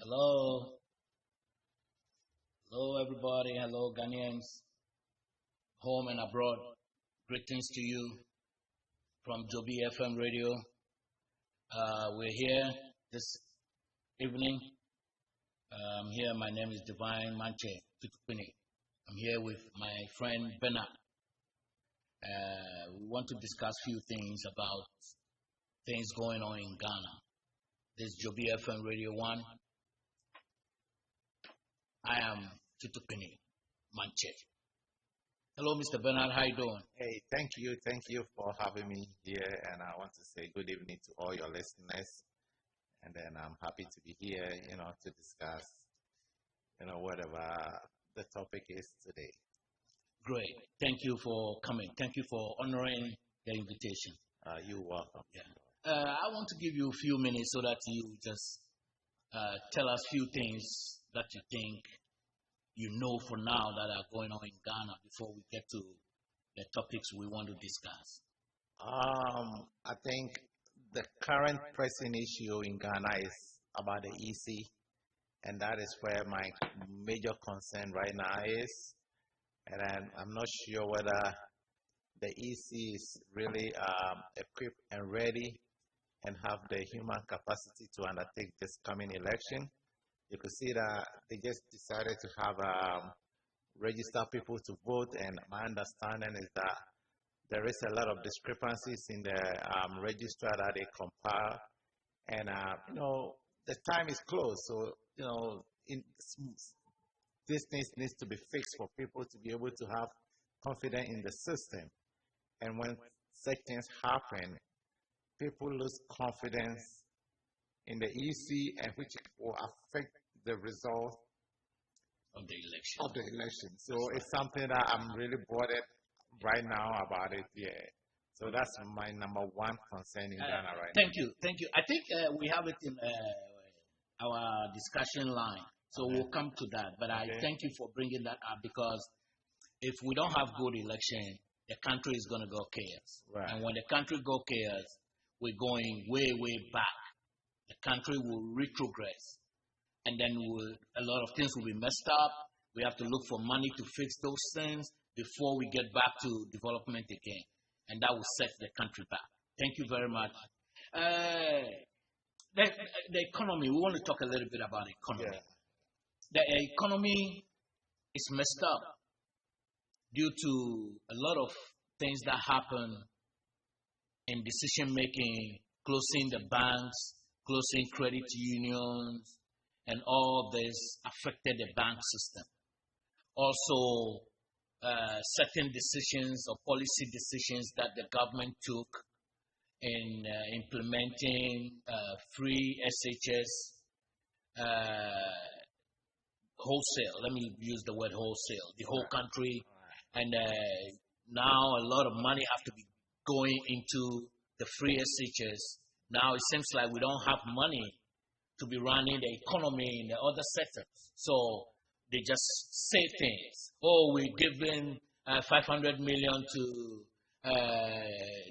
Hello, hello everybody. Hello Ghanaians, home and abroad. Greetings to you from Joby FM Radio. We're here this evening. I'm here. My name is Divine Manche Tutukuni. I'm here with my friend Bernard. We want to discuss a few things about things going on in Ghana. This is Joby FM Radio 1. I am Tutukuni Manche. Hello, Mr. Bernard. How you doing? Hey, thank you for having me here, and I want to say good evening to all your listeners. And then I'm happy to be here, to discuss, whatever the topic is today. Great. Thank you for coming. Thank you for honoring the invitation. You're welcome. Yeah. I want to give you a few minutes so that you just tell us a few things that you think you know for now that are going on in Ghana before we get to the topics we want to discuss. I think the current pressing issue in Ghana is about the EC, and that is where my major concern right now is. And I'm not sure whether the EC is really equipped and ready and have the human capacity to undertake this coming election. You could see that they just decided to have register people to vote, and my understanding is that there is a lot of discrepancies in the register that they compile, and the time is close, so this needs to be fixed for people to be able to have confidence in the system. And when such things happen, people lose confidence in the EC, and which will affect the result of the election. So it's something that I'm really bothered right now about it. Yeah. So that's my number one concern in Ghana right now. Thank you. I think we have it in our discussion line, so we'll come to that. But I thank you for bringing that up, because if we don't have good election, the country is going to go chaos. Right. And when the country go chaos, we're going way, way back. The country will retrogress, and then a lot of things will be messed up. We have to look for money to fix those things before we get back to development again, and that will set the country back. Thank you very much. The economy, we want to talk a little bit about economy. Yeah. The economy is messed up due to a lot of things that happen in decision making, closing the banks, closing credit unions, and all this affected the bank system. Also, certain decisions or policy decisions that the government took in implementing free SHS wholesale. Let me use the word wholesale. The whole country, and now a lot of money have to be going into the free SHS. Now it seems like we don't have money to be running the economy in the other sectors. So they just say things. Oh, we're giving 500 million to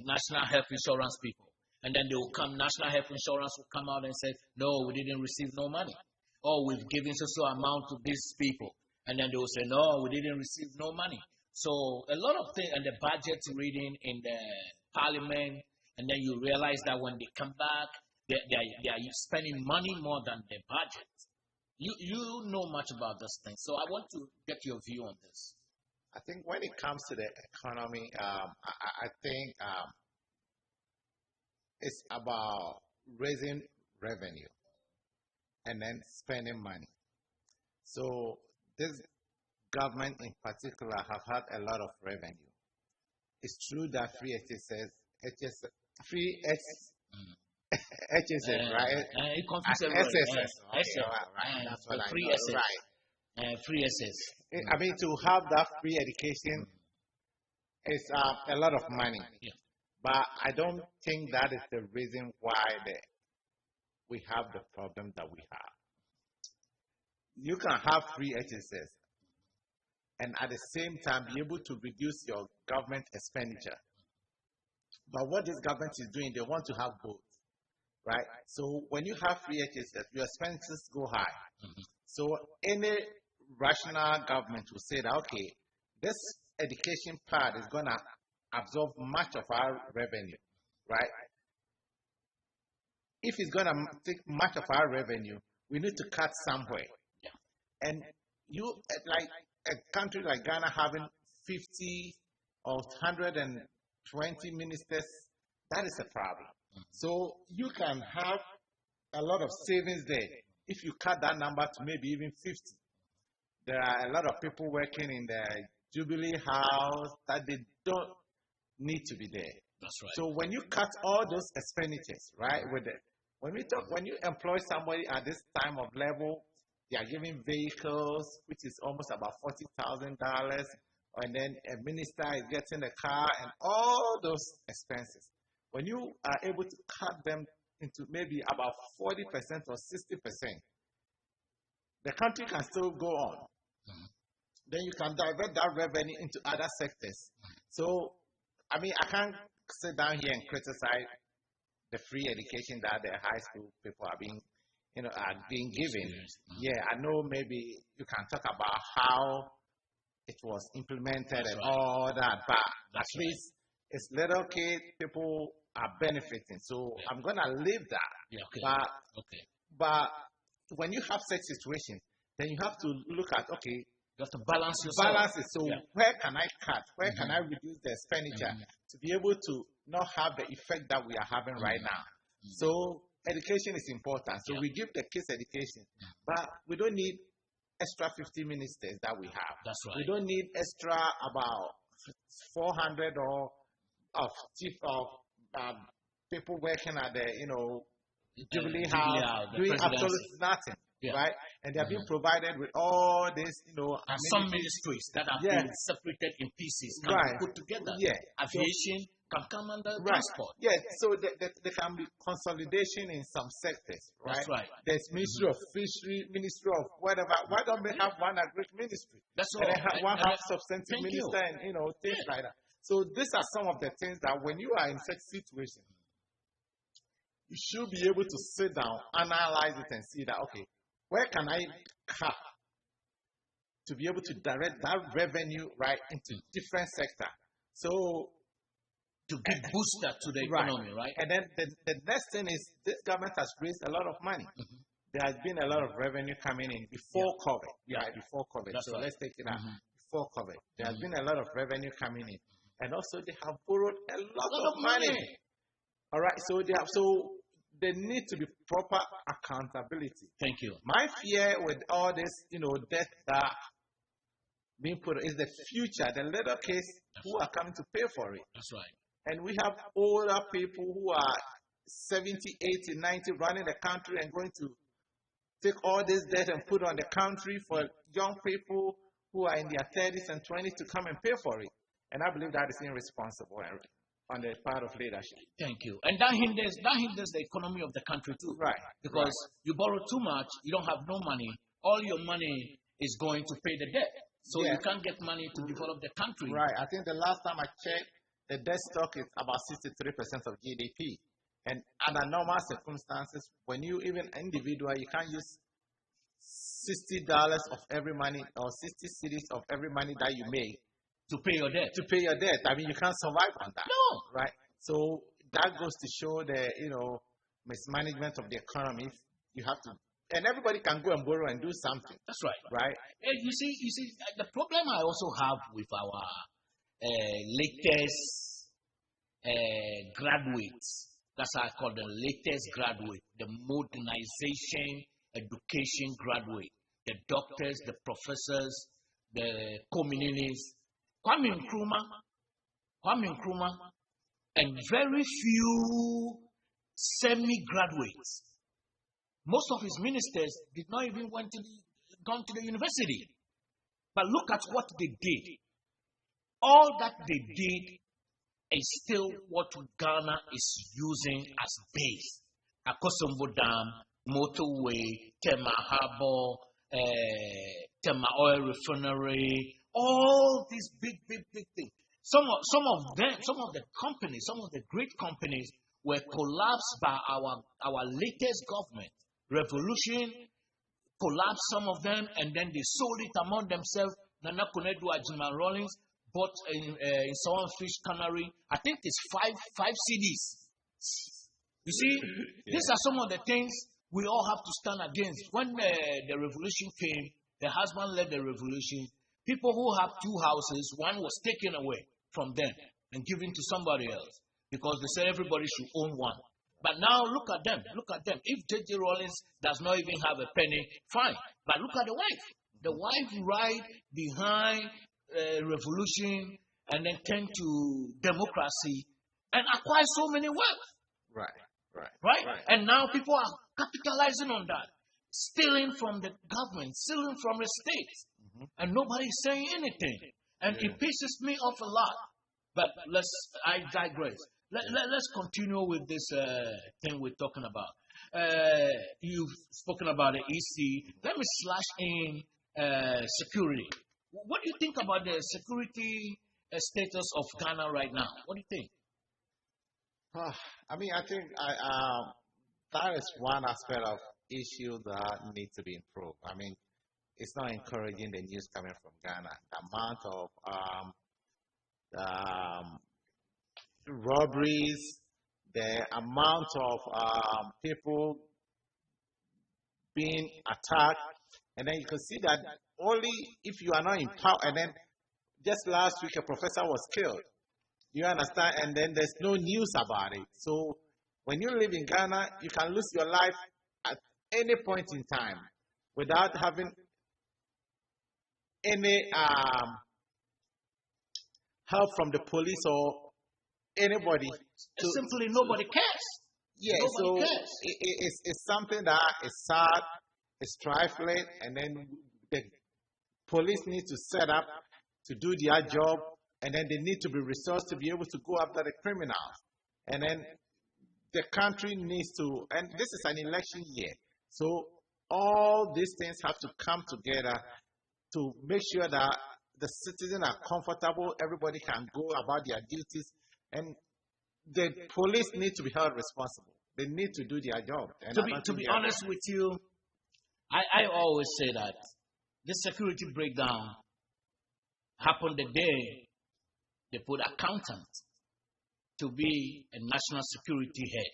National Health Insurance people. And then they will come, National Health Insurance will come out and say, no, we didn't receive no money. Oh, we've given so amount to these people. And then they will say, no, we didn't receive no money. So a lot of things, and the budget reading in the parliament, and then you realize that when they come back, they are spending money more than the budget. You know much about this thing, so I want to get your view on this. I think when it comes to the economy, I think it's about raising revenue and then spending money. So this government in particular have had a lot of revenue. It's true that free HSS, right? It confuses SSS. That's what free SS. Right. Free SS. I mean, to have that free education is a lot of money. Yeah. But I don't think that is the reason why we have the problem that we have. You can have free HSS and at the same time be able to reduce your government expenditure. But what this government is doing, they want to have both. right? So when you have free HSS, your expenses go high. Mhm. So any rational government will say that, okay, this education part is going to absorb much of our revenue, right? If it's going to take much of our revenue, we need to cut somewhere. Yeah. And you, like a country like Ghana having 50 or 120 ministers, that is a problem. So you can have a lot of savings there if you cut that number to maybe even 50. There are a lot of people working in the Jubilee House that they don't need to be there. That's right. So when you cut all those expenditures, right, when you employ somebody at this time of level, they are giving vehicles, which is almost about $40,000, and then a minister is getting a car and all those expenses. When you are able to cut them into maybe about 40% or 60%, the country can still go on. Mhm. Then you can divert that revenue into other sectors. So, I mean, I can't sit down here and criticize the free education that the high school people are being, are being given. Mhm. Yeah, I know maybe you can talk about how it was implemented That's and right. all that, but That's at least it's little kids, people are benefiting. So Yeah. I'm gonna leave that. Yeah, okay. Okay. But when you have such situations, then you have to look at, okay, You have to balance yourself. balance it. So Yeah. where can I cut? Where Mhm. can I reduce the expenditure Mhm. to be able to not have the effect that we are having right now? So education is important. So Yeah. we give the kids education, but we don't need extra 50 ministers that we have. That's right. We don't need extra about 400 or of chief of people working at the Jubilee Jubilee House House, the doing presidency. absolutely nothing, Yeah. right? And they are being provided with all this, And some ministries that have Yeah. been separated in pieces can Right. be put together. Yeah. Aviation can come under Right. transport. Yeah, so there can be consolidation in some sectors, right? That's right. There's Ministry of Fishery, Ministry of whatever. Why don't they have one agri ministry? That's And all. then have one have substantive thank you. minister and things like that. So these are some of the things that when you are in such situation, you should be able to sit down, analyze it, and see that, okay, where can I cut to be able to direct that revenue right into different sector? So To give booster to the Right. economy, right? And then the next thing is this government has raised a lot of money. Mhm. There has been a lot of revenue coming in before COVID, Yeah. right? Before COVID. That's So right. let's take it out. Mhm. Before COVID, there has Mhm. been a lot of revenue coming in, and also they have borrowed a lot lot of of money. money. All right, so there need to be proper accountability. Thank you. My fear with all this, debt that being put is the future, the little kids who are coming to pay for it. That's right. And we have older people who are 70, 80, 90 running the country and going to take all this debt and put on the country for young people who are in their 30s and 20s to come and pay for it. And I believe that is irresponsible on the part of leadership. Thank you. And that hinders the economy of the country too. Right. Because you borrow too much, you don't have no money. All your money is going to pay the debt. So Yeah. you can't get money to develop the country. Right. I think the last time I checked, the debt stock is about 63% of GDP. And under normal circumstances, when you even individual, you can't use $60 of every money or 60 cedis of every money that you make To pay your debt. to pay your debt. I mean, you can't survive on that. No. Right? So that goes to show the, mismanagement of the economy. You have to, and everybody can go and borrow and do something. That's right. Right? You see, the problem I also have with our latest graduates, that's how I call the latest graduate, the modernization education graduate, the doctors, the professors, the communities, Kwame Nkrumah, and very few semi-graduates. Most of his ministers did not even gone to the university. But look at what they did. All that they did is still what Ghana is using as base. Akosombo Dam, motorway, Tema Harbor, Tema Oil Refinery, all these big things. Some of the companies, some of the great companies were collapsed by our latest government. Revolution collapsed some of them, and then they sold it among themselves. Nana Konadu Ajima Rawlings bought in Sawan Fish Cannery. I think it's five CDs. You see, these are some of the things we all have to stand against. When the revolution came, the husband led the revolution. People who have two houses, one was taken away from them and given to somebody else because they said everybody should own one. But now look at them. Look at them. If J.J. Rawlings does not even have a penny, fine. But look at the wife. The wife ride behind revolution and then turn to democracy and acquire so many wealth. Right? And now people are capitalizing on that, stealing from the government, stealing from the state, and nobody's saying anything. And it pisses me off a lot. But I digress. Let's continue with this thing we're talking about. You've spoken about the EC. Let me slash in security. What do you think about the security status of Ghana right now? What do you think? I mean, I think that is one aspect of issue that needs to be improved. I mean, it's not encouraging the news coming from Ghana. The amount of robberies, the amount of people being attacked, and then you can see that only if you are not in power. And then just last week, a professor was killed. You understand? And then there's no news about it. So when you live in Ghana, you can lose your life at any point in time without having any help from the police or anybody. Simply nobody cares. Yeah, nobody cares. It's something that is sad, it's trifling, and then the police need to set up to do their job, and then they need to be resourced to be able to go after the criminals. And then the country needs to, and this is an election year, so all these things have to come together to make sure that the citizens are comfortable, everybody can go about their duties, and the police need to be held responsible. They need to do their job. And to be honest with you, I always say that this security breakdown happened the day they put accountant to be a national security head.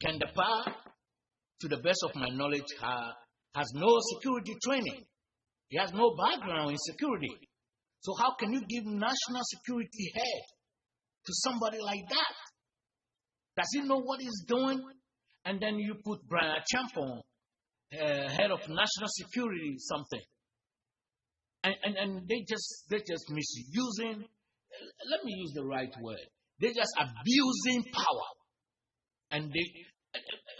Kendapa, to the best of my knowledge, has no security training. He has no background in security. So how can you give national security head to somebody like that? Does he know what he's doing? And then you put Brian Champon, head of national security something. And they just misusing, let me use the right word. They're just abusing power. And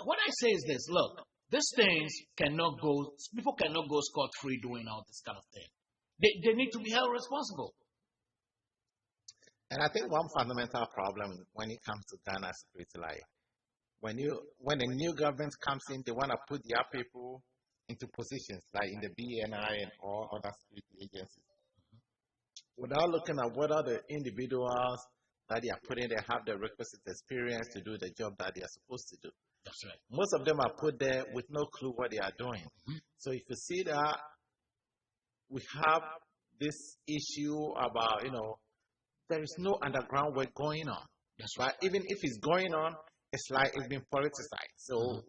what I say is this, look, these things people cannot go scot-free doing all this kind of thing. They need to be held responsible. And I think one fundamental problem when it comes to Ghana security, like when a new government comes in, they want to put their people into positions like in the BNI and all other security agencies, without looking at whether the individuals that they are putting there have the requisite experience to do the job that they are supposed to do. That's right. Most of them are put there with no clue what they are doing. So if you see that we have this issue about, there is no underground work going on. That's right. Even if it's going on, it's like it's been politicized. So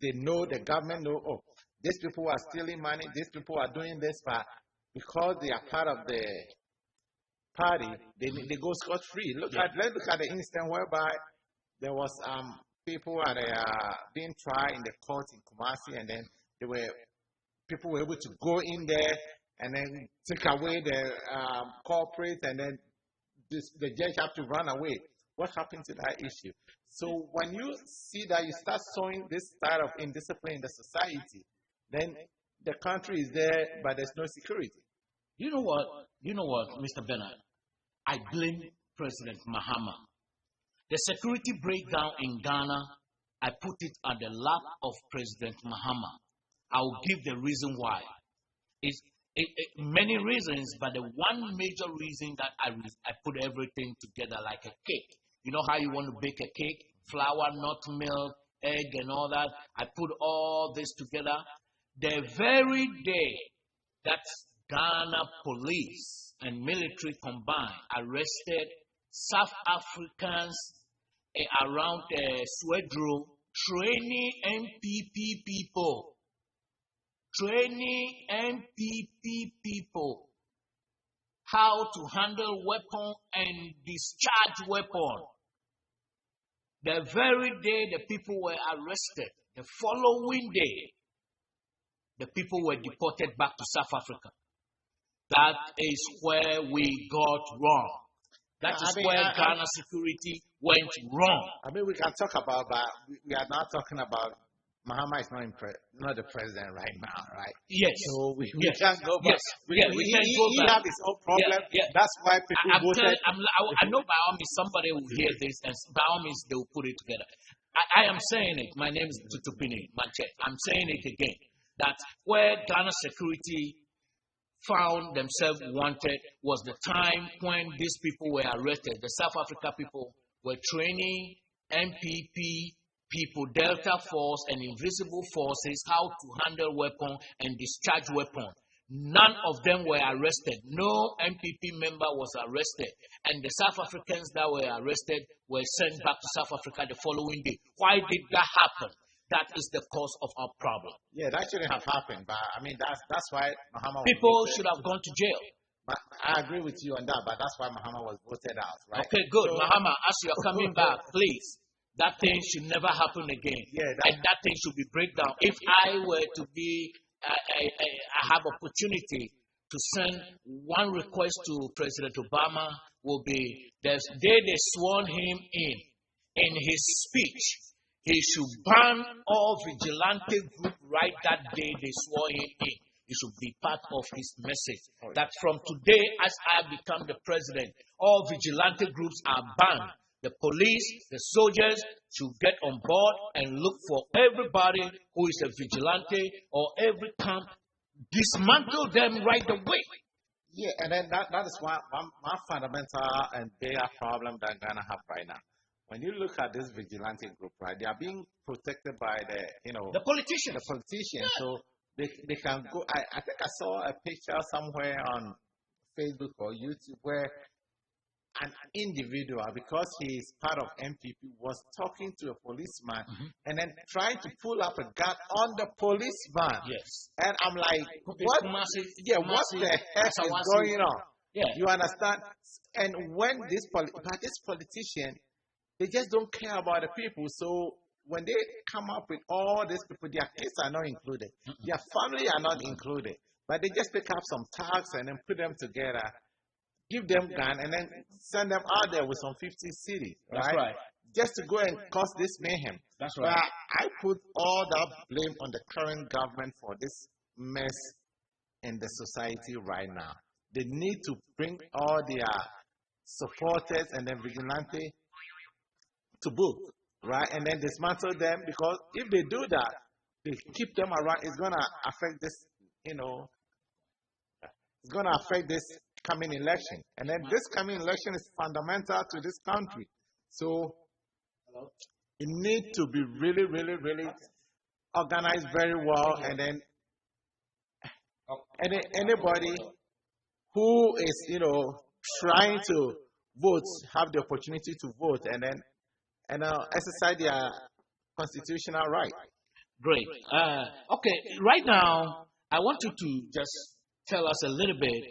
they know, the government know, oh, these people are stealing money, these people are doing this, but because they are part of the party, they go scot-free. Let's look at the instance whereby there was people being tried in the court in Kumasi, and then people were able to go in there and then take away the corporate, and then the judge have to run away. What happened to that issue? So when you see that you start showing this style of indiscipline in the society, then the country is there, but there's no security. You know what, Mr. Bernard? I blame President Mahama. The security breakdown in Ghana, I put it at the lap of President Mahama. I will give the reason why. It's many reasons, but the one major reason that I put everything together like a cake. You know how you want to bake a cake? Flour, nut milk, egg, and all that. I put all this together. The very day that Ghana police and military combined arrested South Africans around Swedru, training NPP people. Training NPP people how to handle weapon and discharge weapon. The very day the people were arrested, the following day, the people were deported back to South Africa. That is where we got wrong. That is where Ghana security went wrong. I mean, we can talk about, but we are not talking about Mahama is not the president right now, right? Yes. So we can't go back. Yes. We can't go back. He have his own problem. That's why people voted. I know by all means somebody will hear this, and by all means they will put it together. I am saying it. My name is Tutupini Manche. I'm saying it again. That where Ghana security found themselves wanted was the time when these people were arrested. The South Africa people were training NPP people, Delta Force and Invisible Forces, how to handle weapon and discharge weapon. None of them were arrested. No NPP member was arrested. And the South Africans that were arrested were sent back to South Africa the following day. Why did that happen? That is the cause of our problem. Yeah, that shouldn't have happened. But I mean, that's why Mahama people should have gone to jail. But I agree with you on that, but that's why Mahama was voted out, right? Okay, good. So, Mahama, as you're coming back, please. That thing should never happen again. Yeah, and that thing should be breakdown. If I were to be, I have opportunity to send one request to President Obama will be the day they sworn him in his speech, he should ban all vigilante group right that day they swore him in. It should be part of his message that from today, as I become the president, all vigilante groups are banned. The police, the soldiers should get on board and look for everybody who is a vigilante or every camp, dismantle them right away. Yeah, and then that is one fundamental and bigger problem that Ghana have right now. When you look at this vigilante group, right, they are being protected by the politicians. The politicians, yeah. So they can go. I think I saw a picture somewhere on Facebook or YouTube where an individual, because he is part of MPP, was talking to a policeman and then trying to pull up a gun on the policeman. Yes. And I'm like, what the heck is going on? Yeah. You understand? And when this politician, they just don't care about the people. So when they come up with all these people, their kids are not included. Their family are not included. But they just pick up some tags and then put them together, give them gun, and then send them out there with some 50 cities, right? That's right. Just to go and cause this mayhem. That's right. But I put all that blame on the current government for this mess in the society right now. They need to bring all their supporters and then vigilante to book, right? And then dismantle them, because if they do that, they keep them around, it's going to affect this, it's going to affect this coming election. And then this coming election is fundamental to this country. So it needs to be really, really, really organized very well. And then anybody who is, trying to vote have the opportunity to vote and then exercise their constitutional right. Great. Okay, right now, I want you to just tell us a little bit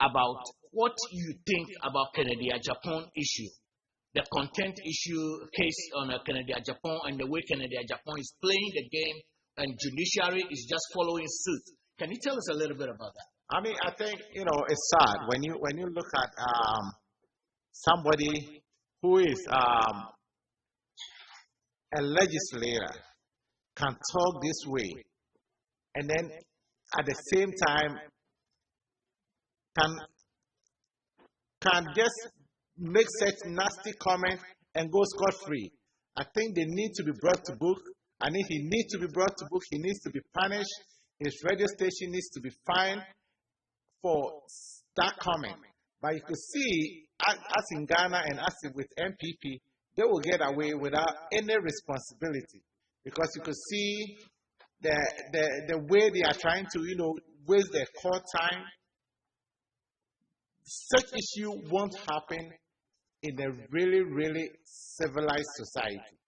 about what you think about Kennedy Japan issue, the content issue case on Kennedy Japan, and the way Kennedy Japan is playing the game, and judiciary is just following suit. Can you tell us a little bit about that? I mean, I think it's sad when you look at somebody who is a legislator can talk this way, and then at the same time can just make such nasty comments and go scot-free. I think they need to be brought to book, and if he needs to be brought to book, he needs to be punished. His radio station needs to be fined, for that comment. But you could see, as in Ghana and as with MPP, they will get away without any responsibility, because you could see the way they are trying to, waste their court time. Such issue won't happen in a really, really civilized society.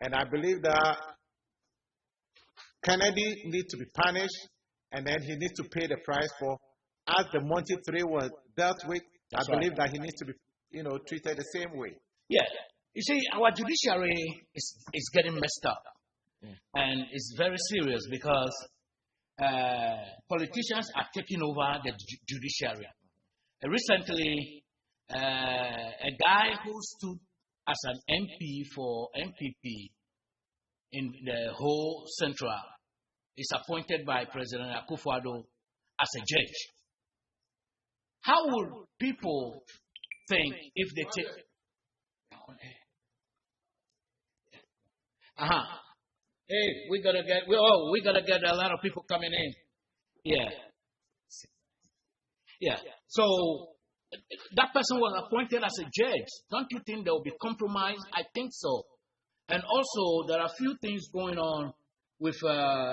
And I believe that Kennedy needs to be punished, and then he needs to pay the price for, as the Monty 3 was dealt with. I believe that he needs to be, treated the same way. Yeah. You see, our judiciary is getting messed up. And it's very serious because politicians are taking over the judiciary. Recently, a guy who stood as an MP for MPP in the whole Central is appointed by President Akufo-Addo as a judge. How would people think if they take... Hey, we gotta get a lot of people coming in. Yeah. So that person was appointed as a judge. Don't you think there will be compromise? I think so. And also, there are a few things going on with our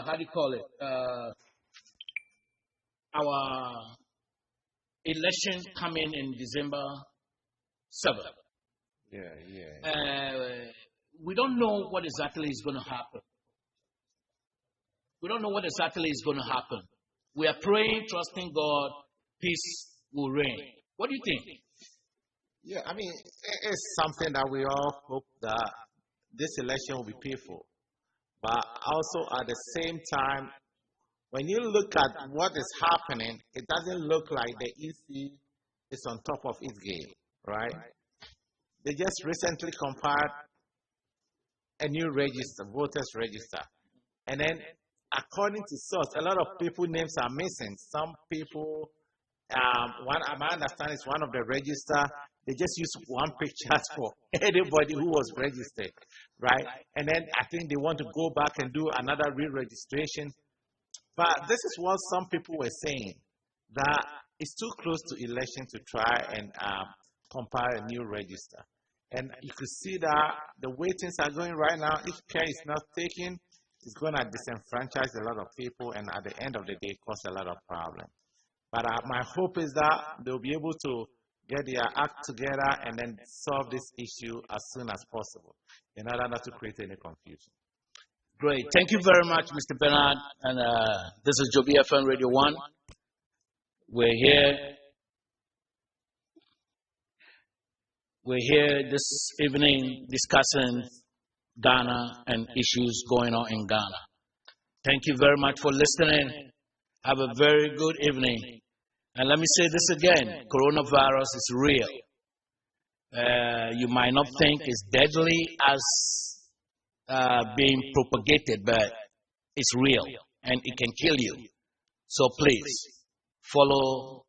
election coming in December 7th. We don't know what exactly is going to happen. We don't know what exactly is going to happen. We are praying, trusting God, peace will reign. What do you think? Yeah, I mean, it's something that we all hope that this election will be peaceful. But also at the same time, when you look at what is happening, it doesn't look like the EC is on top of its game, right? They just recently compiled a new register, voters register. And then, according to source, a lot of people names are missing. Some people, my understanding is one of the register, they just use one picture for anybody who was registered, right? And then I think they want to go back and do another re-registration. But this is what some people were saying, that it's too close to election to try and compile a new register. And you could see that the way things are going right now, if care is not taken, it's going to disenfranchise a lot of people, and at the end of the day, cause a lot of problems. But my hope is that they'll be able to get their act together and then solve this issue as soon as possible, in order not to create any confusion. Great. Thank you very much, Mr. Bernard. And this is Joby FM Radio 1. We're here this evening discussing Ghana and issues going on in Ghana. Thank you very much for listening. Have a very good evening. And let me say this again, coronavirus is real. You might not think it's deadly as being propagated, but it's real and it can kill you. So please follow,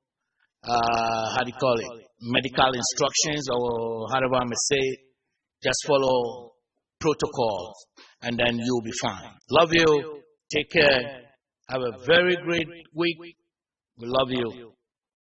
medical instructions, or however I may say, just follow protocols and then you'll be fine. Love you. Take care. Have a very great week. We love you.